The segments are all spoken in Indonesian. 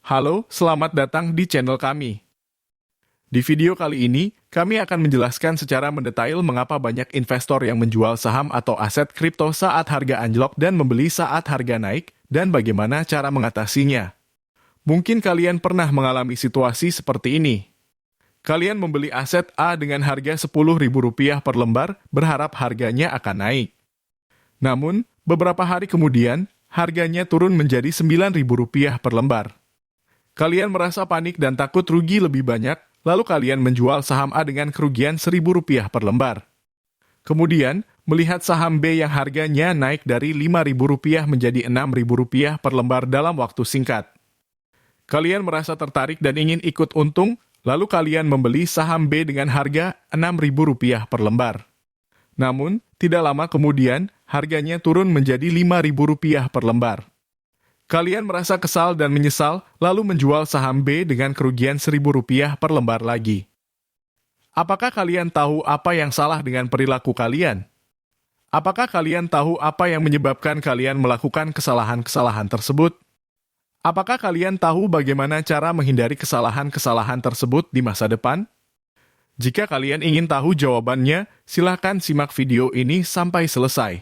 Halo, selamat datang di channel kami. Di video kali ini, kami akan menjelaskan secara mendetail mengapa banyak investor yang menjual saham atau aset kripto saat harga anjlok dan membeli saat harga naik, dan bagaimana cara mengatasinya. Mungkin kalian pernah mengalami situasi seperti ini. Kalian membeli aset A dengan harga Rp10.000 per lembar, berharap harganya akan naik. Namun, beberapa hari kemudian, harganya turun menjadi Rp9.000 per lembar. Kalian merasa panik dan takut rugi lebih banyak, lalu kalian menjual saham A dengan kerugian Rp1.000 per lembar. Kemudian, melihat saham B yang harganya naik dari Rp5.000 menjadi Rp6.000 per lembar dalam waktu singkat. Kalian merasa tertarik dan ingin ikut untung, lalu kalian membeli saham B dengan harga Rp6.000 per lembar. Namun, tidak lama kemudian, harganya turun menjadi Rp5.000 per lembar. Kalian merasa kesal dan menyesal, lalu menjual saham B dengan kerugian Rp1.000 per lembar lagi. Apakah kalian tahu apa yang salah dengan perilaku kalian? Apakah kalian tahu apa yang menyebabkan kalian melakukan kesalahan-kesalahan tersebut? Apakah kalian tahu bagaimana cara menghindari kesalahan-kesalahan tersebut di masa depan? Jika kalian ingin tahu jawabannya, silakan simak video ini sampai selesai.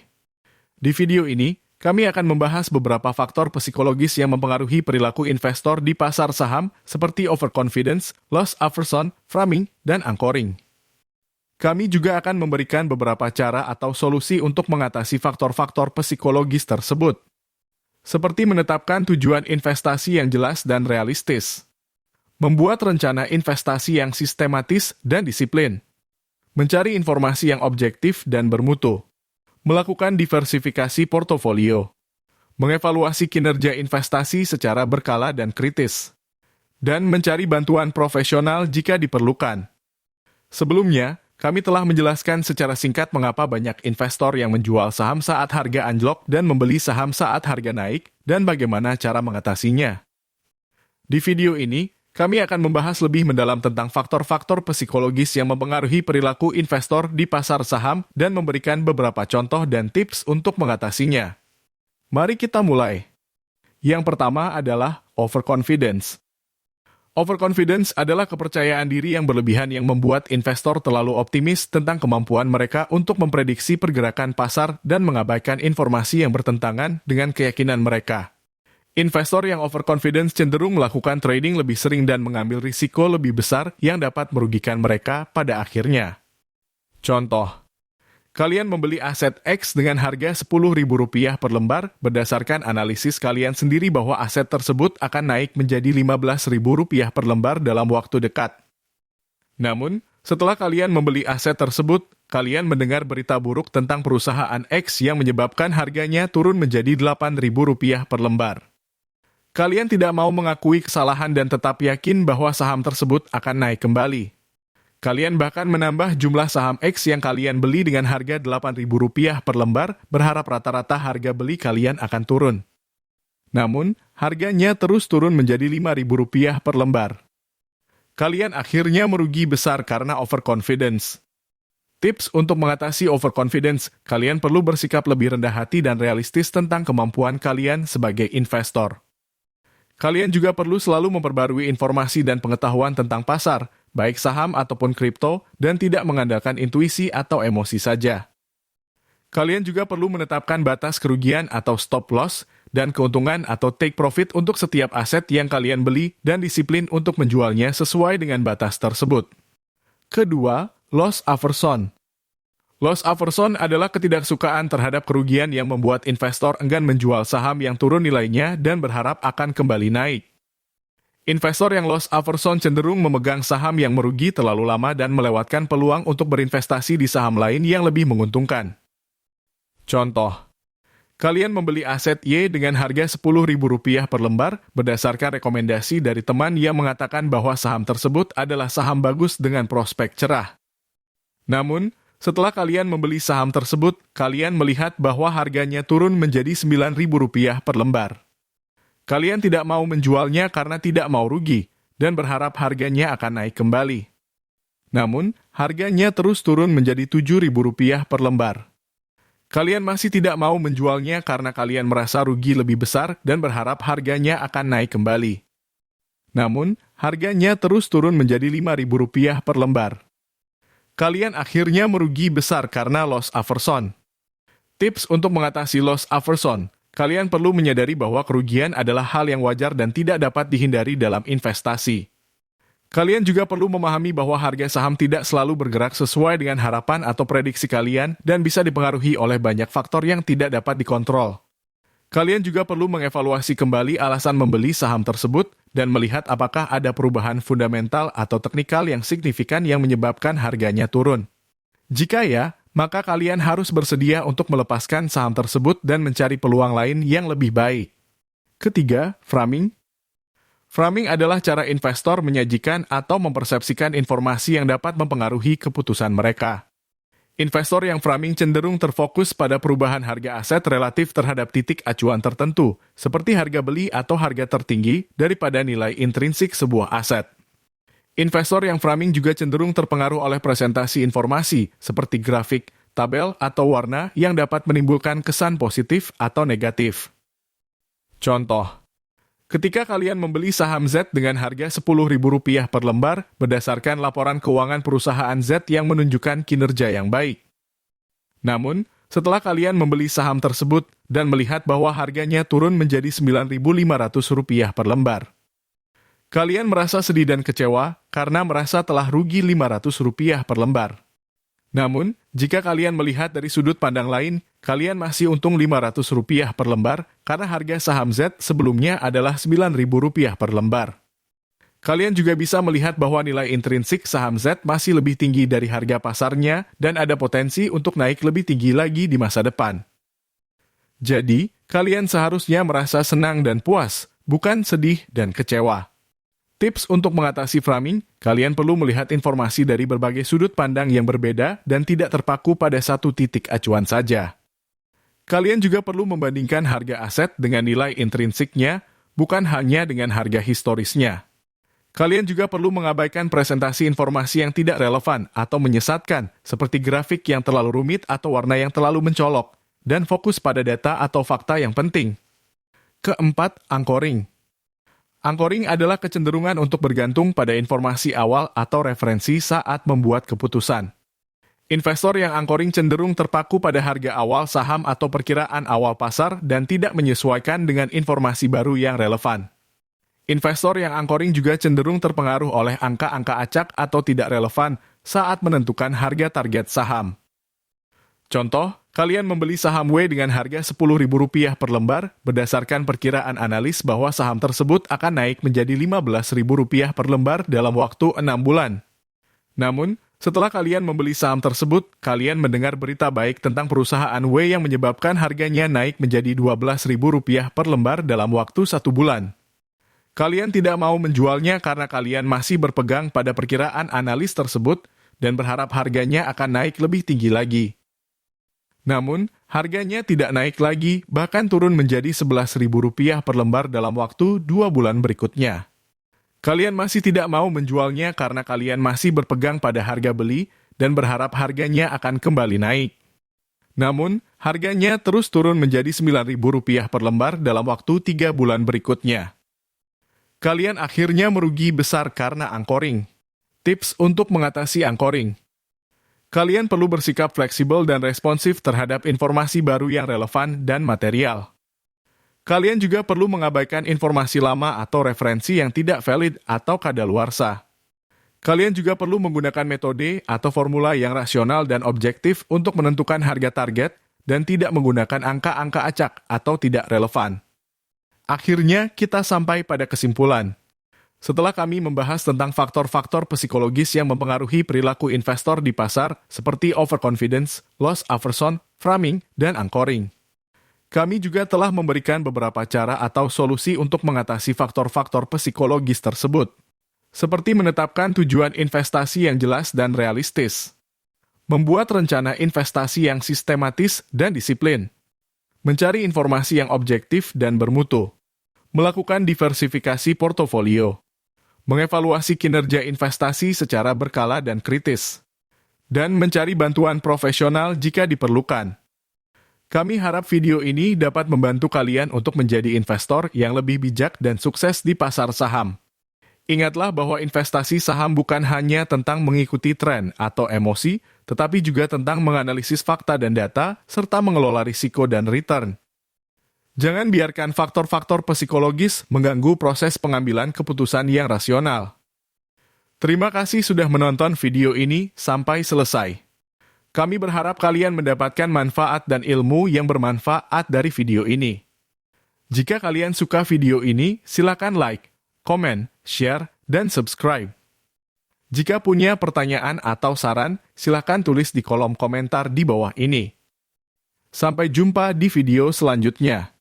Di video ini, kami akan membahas beberapa faktor psikologis yang mempengaruhi perilaku investor di pasar saham seperti overconfidence, loss aversion, framing, dan anchoring. Kami juga akan memberikan beberapa cara atau solusi untuk mengatasi faktor-faktor psikologis tersebut, seperti menetapkan tujuan investasi yang jelas dan realistis, membuat rencana investasi yang sistematis dan disiplin, mencari informasi yang objektif dan bermutu, melakukan diversifikasi portofolio, mengevaluasi kinerja investasi secara berkala dan kritis, dan mencari bantuan profesional jika diperlukan. Sebelumnya, kami telah menjelaskan secara singkat mengapa banyak investor yang menjual saham saat harga anjlok dan membeli saham saat harga naik, dan bagaimana cara mengatasinya. Di video ini, kami akan membahas lebih mendalam tentang faktor-faktor psikologis yang mempengaruhi perilaku investor di pasar saham dan memberikan beberapa contoh dan tips untuk mengatasinya. Mari kita mulai. Yang pertama adalah overconfidence. Overconfidence adalah kepercayaan diri yang berlebihan yang membuat investor terlalu optimis tentang kemampuan mereka untuk memprediksi pergerakan pasar dan mengabaikan informasi yang bertentangan dengan keyakinan mereka. Investor yang overconfidence cenderung melakukan trading lebih sering dan mengambil risiko lebih besar yang dapat merugikan mereka pada akhirnya. Contoh, kalian membeli aset X dengan harga Rp10.000 per lembar berdasarkan analisis kalian sendiri bahwa aset tersebut akan naik menjadi Rp15.000 per lembar dalam waktu dekat. Namun, setelah kalian membeli aset tersebut, kalian mendengar berita buruk tentang perusahaan X yang menyebabkan harganya turun menjadi Rp8.000 per lembar. Kalian tidak mau mengakui kesalahan dan tetap yakin bahwa saham tersebut akan naik kembali. Kalian bahkan menambah jumlah saham X yang kalian beli dengan harga Rp8.000 per lembar, berharap rata-rata harga beli kalian akan turun. Namun, harganya terus turun menjadi Rp5.000 per lembar. Kalian akhirnya merugi besar karena overconfidence. Tips untuk mengatasi overconfidence, kalian perlu bersikap lebih rendah hati dan realistis tentang kemampuan kalian sebagai investor. Kalian juga perlu selalu memperbarui informasi dan pengetahuan tentang pasar, baik saham ataupun kripto, dan tidak mengandalkan intuisi atau emosi saja. Kalian juga perlu menetapkan batas kerugian atau stop loss, dan keuntungan atau take profit untuk setiap aset yang kalian beli, dan disiplin untuk menjualnya sesuai dengan batas tersebut. Kedua, loss aversion. Loss aversion adalah ketidaksukaan terhadap kerugian yang membuat investor enggan menjual saham yang turun nilainya dan berharap akan kembali naik. Investor yang loss aversion cenderung memegang saham yang merugi terlalu lama dan melewatkan peluang untuk berinvestasi di saham lain yang lebih menguntungkan. Contoh, kalian membeli aset Y dengan harga Rp10.000 per lembar berdasarkan rekomendasi dari teman yang mengatakan bahwa saham tersebut adalah saham bagus dengan prospek cerah. Namun, setelah kalian membeli saham tersebut, kalian melihat bahwa harganya turun menjadi Rp9.000 per lembar. Kalian tidak mau menjualnya karena tidak mau rugi, dan berharap harganya akan naik kembali. Namun, harganya terus turun menjadi Rp7.000 per lembar. Kalian masih tidak mau menjualnya karena kalian merasa rugi lebih besar dan berharap harganya akan naik kembali. Namun, harganya terus turun menjadi Rp5.000 per lembar. Kalian akhirnya merugi besar karena loss aversion. Tips untuk mengatasi loss aversion. Kalian perlu menyadari bahwa kerugian adalah hal yang wajar dan tidak dapat dihindari dalam investasi. Kalian juga perlu memahami bahwa harga saham tidak selalu bergerak sesuai dengan harapan atau prediksi kalian dan bisa dipengaruhi oleh banyak faktor yang tidak dapat dikontrol. Kalian juga perlu mengevaluasi kembali alasan membeli saham tersebut dan melihat apakah ada perubahan fundamental atau teknikal yang signifikan yang menyebabkan harganya turun. Jika ya, maka kalian harus bersedia untuk melepaskan saham tersebut dan mencari peluang lain yang lebih baik. Ketiga, framing. Framing adalah cara investor menyajikan atau mempersepsikan informasi yang dapat mempengaruhi keputusan mereka. Investor yang framing cenderung terfokus pada perubahan harga aset relatif terhadap titik acuan tertentu, seperti harga beli atau harga tertinggi daripada nilai intrinsik sebuah aset. Investor yang framing juga cenderung terpengaruh oleh presentasi informasi, seperti grafik, tabel, atau warna yang dapat menimbulkan kesan positif atau negatif. Contoh. Ketika kalian membeli saham Z dengan harga Rp10.000 per lembar berdasarkan laporan keuangan perusahaan Z yang menunjukkan kinerja yang baik. Namun, setelah kalian membeli saham tersebut dan melihat bahwa harganya turun menjadi Rp9.500 per lembar. Kalian merasa sedih dan kecewa karena merasa telah rugi Rp500 per lembar. Namun, jika kalian melihat dari sudut pandang lain, kalian masih untung Rp500 per lembar karena harga saham Z sebelumnya adalah Rp9.000 per lembar. Kalian juga bisa melihat bahwa nilai intrinsik saham Z masih lebih tinggi dari harga pasarnya dan ada potensi untuk naik lebih tinggi lagi di masa depan. Jadi, kalian seharusnya merasa senang dan puas, bukan sedih dan kecewa. Tips untuk mengatasi framing, kalian perlu melihat informasi dari berbagai sudut pandang yang berbeda dan tidak terpaku pada satu titik acuan saja. Kalian juga perlu membandingkan harga aset dengan nilai intrinsiknya, bukan hanya dengan harga historisnya. Kalian juga perlu mengabaikan presentasi informasi yang tidak relevan atau menyesatkan, seperti grafik yang terlalu rumit atau warna yang terlalu mencolok, dan fokus pada data atau fakta yang penting. Keempat, anchoring. Anchoring adalah kecenderungan untuk bergantung pada informasi awal atau referensi saat membuat keputusan. Investor yang anchoring cenderung terpaku pada harga awal saham atau perkiraan awal pasar dan tidak menyesuaikan dengan informasi baru yang relevan. Investor yang anchoring juga cenderung terpengaruh oleh angka-angka acak atau tidak relevan saat menentukan harga target saham. Contoh, kalian membeli saham W dengan harga Rp10.000 per lembar berdasarkan perkiraan analis bahwa saham tersebut akan naik menjadi Rp15.000 per lembar dalam waktu 6 bulan. Namun, setelah kalian membeli saham tersebut, kalian mendengar berita baik tentang perusahaan W yang menyebabkan harganya naik menjadi Rp12.000 per lembar dalam waktu 1 bulan. Kalian tidak mau menjualnya karena kalian masih berpegang pada perkiraan analis tersebut dan berharap harganya akan naik lebih tinggi lagi. Namun, harganya tidak naik lagi, bahkan turun menjadi Rp11.000 per lembar dalam waktu 2 bulan berikutnya. Kalian masih tidak mau menjualnya karena kalian masih berpegang pada harga beli dan berharap harganya akan kembali naik. Namun, harganya terus turun menjadi Rp9.000 per lembar dalam waktu 3 bulan berikutnya. Kalian akhirnya merugi besar karena anchoring. Tips untuk mengatasi anchoring. Kalian perlu bersikap fleksibel dan responsif terhadap informasi baru yang relevan dan material. Kalian juga perlu mengabaikan informasi lama atau referensi yang tidak valid atau kadaluarsa. Kalian juga perlu menggunakan metode atau formula yang rasional dan objektif untuk menentukan harga target dan tidak menggunakan angka-angka acak atau tidak relevan. Akhirnya, kita sampai pada kesimpulan. Setelah kami membahas tentang faktor-faktor psikologis yang mempengaruhi perilaku investor di pasar, seperti overconfidence, loss aversion, framing, dan anchoring. Kami juga telah memberikan beberapa cara atau solusi untuk mengatasi faktor-faktor psikologis tersebut, seperti menetapkan tujuan investasi yang jelas dan realistis, membuat rencana investasi yang sistematis dan disiplin, mencari informasi yang objektif dan bermutu, melakukan diversifikasi portofolio, mengevaluasi kinerja investasi secara berkala dan kritis, dan mencari bantuan profesional jika diperlukan. Kami harap video ini dapat membantu kalian untuk menjadi investor yang lebih bijak dan sukses di pasar saham. Ingatlah bahwa investasi saham bukan hanya tentang mengikuti tren atau emosi, tetapi juga tentang menganalisis fakta dan data, serta mengelola risiko dan return. Jangan biarkan faktor-faktor psikologis mengganggu proses pengambilan keputusan yang rasional. Terima kasih sudah menonton video ini sampai selesai. Kami berharap kalian mendapatkan manfaat dan ilmu yang bermanfaat dari video ini. Jika kalian suka video ini, silakan like, komen, share, dan subscribe. Jika punya pertanyaan atau saran, silakan tulis di kolom komentar di bawah ini. Sampai jumpa di video selanjutnya.